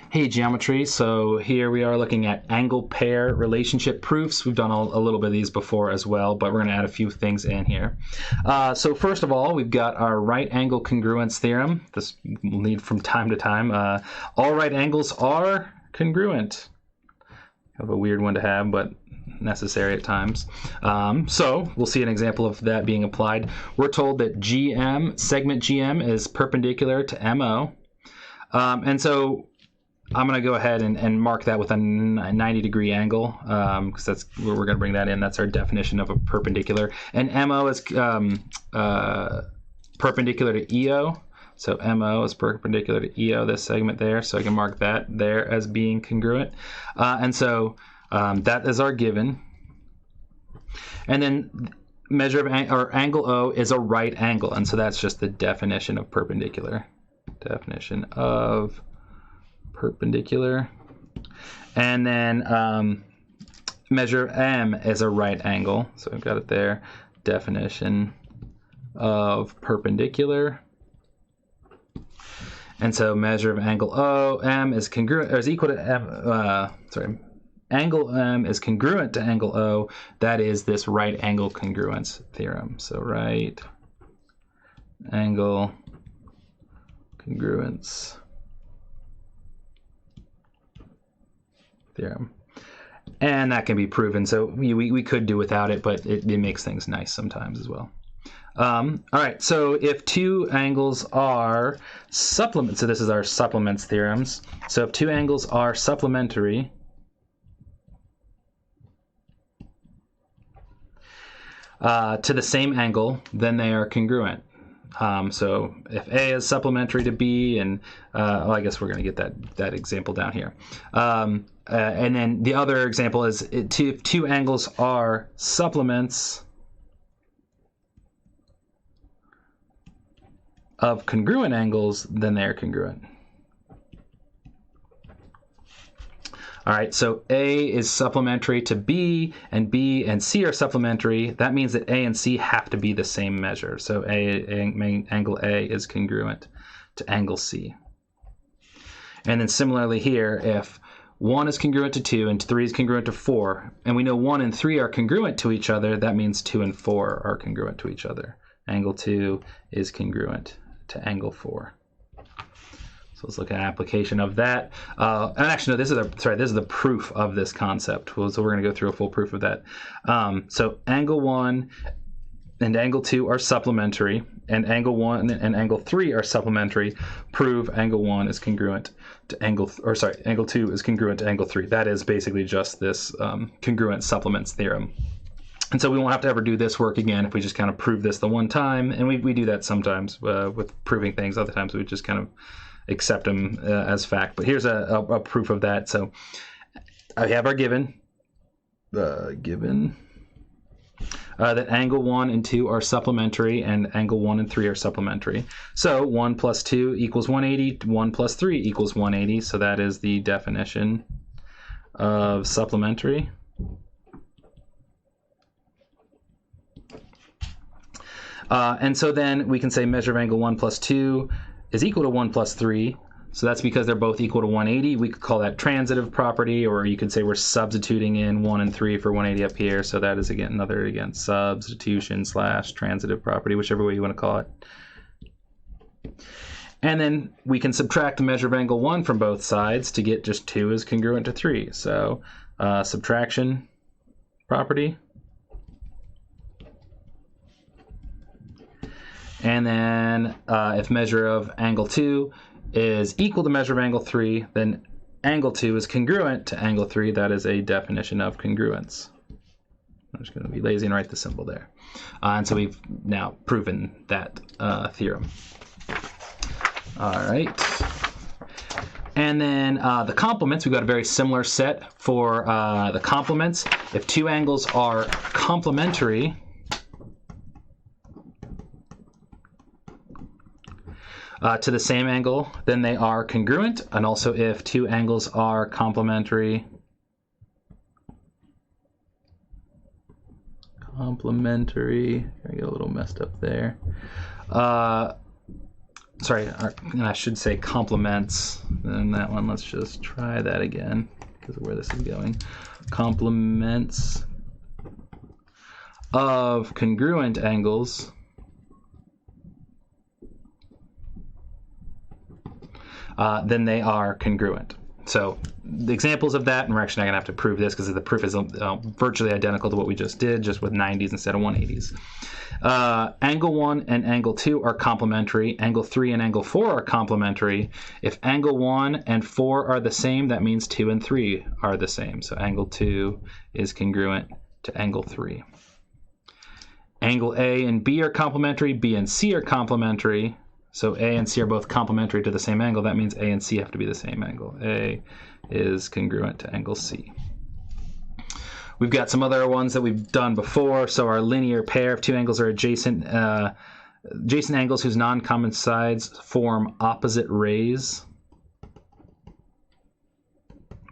Hey, geometry. So here we are looking at angle pair relationship proofs. We've done a little bit of these before as well, but we're going to add a few things in here. So first of all, we've got our right angle congruence theorem. This we'll need from time to time. All right angles are congruent. Kind of a weird one to have, but necessary at times. So we'll see an example of that being applied. We're told that segment GM is perpendicular to MO. And so I'm going to go ahead and mark that with a 90-degree angle, because that's where we're going to bring that in. That's our definition of a perpendicular. And MO is perpendicular to EO. So MO is perpendicular to EO, this segment there. So I can mark that there as being congruent. And so that is our given. And then measure of angle O is a right angle. And so that's just the definition of perpendicular. Definition of perpendicular. And then measure M is a right angle. So I've got it there. Definition of perpendicular. And so measure of angle OM is congruent, or is equal to M, angle M is congruent to angle O. That is this right angle congruence theorem. So right angle congruence theorem. And that can be proven. So we could do without it, but it makes things nice sometimes as well. All right, so if two angles are supplement, so this is our supplements theorems. So if two angles are supplementary, to the same angle, then they are congruent. So if A is supplementary to B, and well, I guess we're going to get that example down here. And then the other example is if two angles are supplements of congruent angles, then they are congruent. All right, so A is supplementary to B and C are supplementary. That means that A and C have to be the same measure. So angle A is congruent to angle C. And then similarly here, if 1 is congruent to 2 and 3 is congruent to 4, and we know 1 and 3 are congruent to each other, that means 2 and 4 are congruent to each other. Angle 2 is congruent to angle 4. So let's look at an application of that. And actually, no, this is the proof of this concept. So we're going to go through a full proof of that. So angle 1 and angle 2 are supplementary, and angle 1 and angle 3 are supplementary. Prove angle 1 is congruent to angle 2 is congruent to angle 3. That is basically just this congruent supplements theorem. And so we won't have to ever do this work again if we just kind of prove this the one time. And we do that sometimes with proving things. Other times we just kind of accept them as fact. But here's a proof of that. So I have our given. That angle 1 and 2 are supplementary and angle 1 and 3 are supplementary. So 1 plus 2 equals 180. 1 plus 3 equals 180. So that is the definition of supplementary. And so then we can say measure of angle 1 plus 2 is equal to 1 plus 3. So that's because they're both equal to 180. We could call that transitive property, or you could say we're substituting in 1 and 3 for 180 up here. So that is another substitution / transitive property, whichever way you want to call it. And then we can subtract the measure of angle 1 from both sides to get just 2 is congruent to 3. So subtraction property. And then if measure of angle 2 is equal to measure of angle 3, then angle 2 is congruent to angle 3. That is a definition of congruence. I'm just going to be lazy and write the symbol there. And so we've now proven that theorem. All right. And then the complements, we've got a very similar set for the complements. If two angles are complementary, to the same angle, then they are congruent. And also if two angles are complementary, I get a little messed up there. sorry, and I should say complements. And that one, let's just try that again because of where this is going. Complements of congruent angles then they are congruent. So the examples of that, and we're actually not going to have to prove this because the proof is virtually identical to what we just did, just with 90s instead of 180s. Angle 1 and angle 2 are complementary. Angle 3 and angle 4 are complementary. If angle 1 and 4 are the same, that means 2 and 3 are the same. So angle 2 is congruent to angle 3. Angle A and B are complementary. B and C are complementary. So A and C are both complementary to the same angle. That means A and C have to be the same angle. A is congruent to angle C. We've got some other ones that we've done before. So our linear pair, if two angles are adjacent angles whose non-common sides form opposite rays.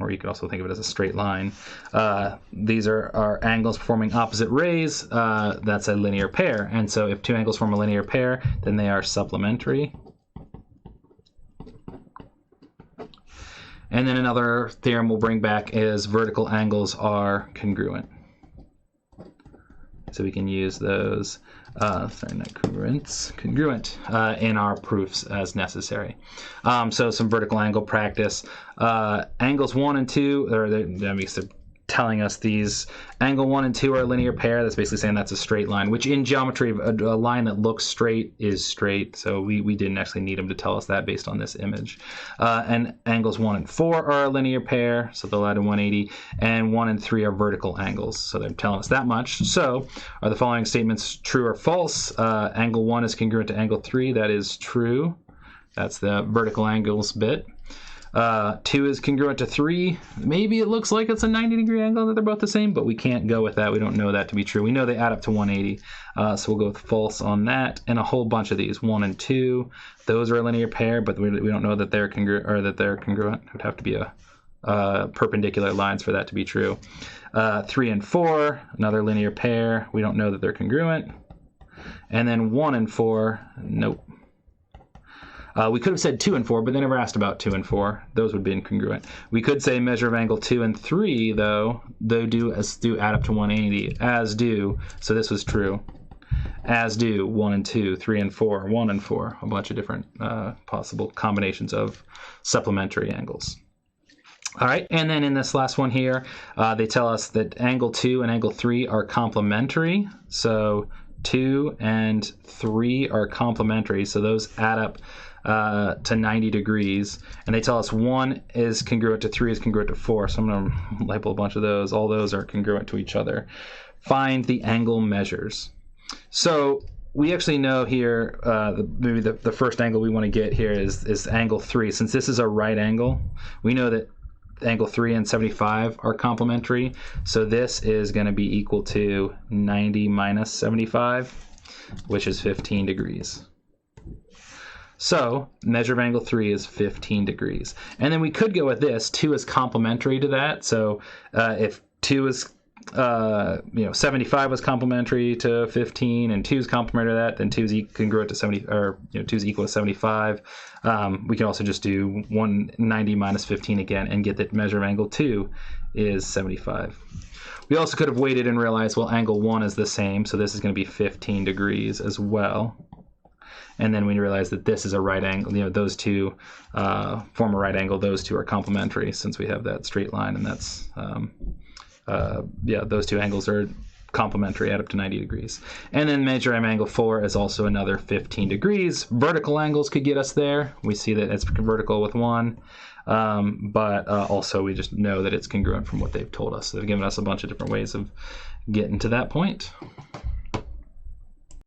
Or you could also think of it as a straight line. These are angles forming opposite rays. That's a linear pair. And so if two angles form a linear pair, then they are supplementary. And then another theorem we'll bring back is vertical angles are congruent. So we can use those, sorry, not congruent in our proofs as necessary. So some vertical angle practice. Angles 1 and 2, or that means they're telling us these angle 1 and 2 are a linear pair. That's basically saying that's a straight line, which in geometry, a line that looks straight is straight. So we didn't actually need them to tell us that based on this image. And angles 1 and 4 are a linear pair, so they'll add a 180. And 1 and 3 are vertical angles, so they're telling us that much. So are the following statements true or false? Angle 1 is congruent to angle 3. That is true. That's the vertical angles bit. 2 is congruent to 3. Maybe it looks like it's a 90-degree angle that they're both the same, but we can't go with that. We don't know that to be true. We know they add up to 180, so we'll go with false on that. And a whole bunch of these, 1 and 2, those are a linear pair, but we don't know that they're congruent, or that they're congruent. It would have to be a perpendicular lines for that to be true. 3 and 4, another linear pair. We don't know that they're congruent. And then 1 and 4, nope. We could have said 2 and 4, but they never asked about 2 and 4. Those would be incongruent. We could say measure of angle 2 and 3, though. They do add up to 180, as do. So this was true. As do 1 and 2, 3 and 4, 1 and 4. A bunch of different possible combinations of supplementary angles. All right, and then in this last one here, they tell us that angle 2 and angle 3 are complementary. So 2 and 3 are complementary. So those add up to 90 degrees, and they tell us 1 is congruent to 3 is congruent to 4, so I'm going to label a bunch of those. All those are congruent to each other. Find the angle measures. So we actually know here, maybe the first angle we want to get here is angle 3. Since this is a right angle, we know that angle 3 and 75 are complementary, so this is going to be equal to 90 minus 75, which is 15 degrees. So measure of angle 3 is 15 degrees. And then we could go with this. 2 is complementary to that. So if 2 is, 75 was complementary to 15, and 2 is complementary to that, then 2 is congruent to 70, or 2 is equal to 75. We can also just do 190 minus 15 again and get that measure of angle 2 is 75. We also could have waited and realized, well, angle 1 is the same, so this is going to be 15 degrees as well. And then we realize that this is a right angle. Those two form a right angle. Those two are complementary since we have that straight line, and that's those two angles are complementary, add up to 90 degrees. And then measure angle 4 is also another 15 degrees. Vertical angles could get us there. We see that it's vertical with 1, but also we just know that it's congruent from what they've told us. So they've given us a bunch of different ways of getting to that point.